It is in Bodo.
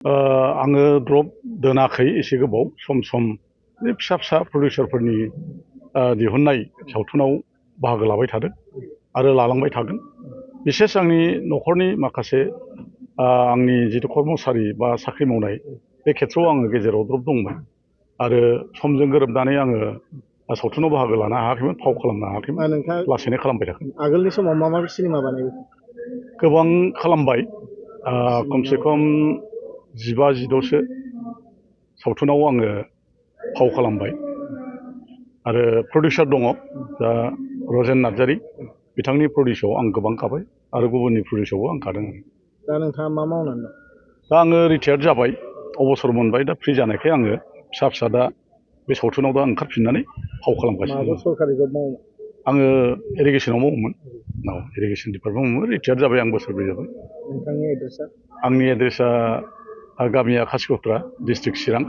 आङो द्रप दोनाखै एसे गोबाव सम बे फिसा फिसा प्रडिउसारफोरनि दिहुननाय सावथुनाव बाहागो लाबाय थादों आरो लालांबाय थागोन। बिसेस आंनि न'खरनि माखासे आंनि जिथु कर्मचारि बा साख्रि मावनाय बे खेथ्रआव आङो गेजेराव द्रप दंमोन आरो समजों गोरोबनानै आङो सावथुनाव बाहागो लानो हायाखैमोन, फाव खालामनो हायाखैमोन। नोंथाङा लासैनो खालामबाय थागोन। आगोलनि समाव मा सिनेमा बानायो? गोबां खालामबाय, खमसे खम 15-16सो सावथुनाव आङो फाव खालामबाय आरो प्रडिउसार दङ दा रजेन नार्जारि, बिथांनि प्रडिउसाव आं गोबां गाबाय आरो गुबुननि प्रडिउसावबो आं गादों। दा नोंथाङा मा मावनानै दं? दा आङो रिटायार्ड जाबाय, अबसर मोनबाय। दा फ्रि जानायखाय आङो फिसा दा बे सावथुनाव दा ओंखारफिननानै फाव खालामगासिनो दं। सरकारि जब मावो? आङो इरिगेसनाव मावोमोन। इरिगेसन डिपार्टमेन्ट मावोमोन। रिटायार्ड जाबाय, आं बोसोरब्रै जाबाय। नोंथांनि एड्रेसा? आंनि एड्रेसा गामिया खासिक'त्रा, डिस्ट्रिक्ट चिरां।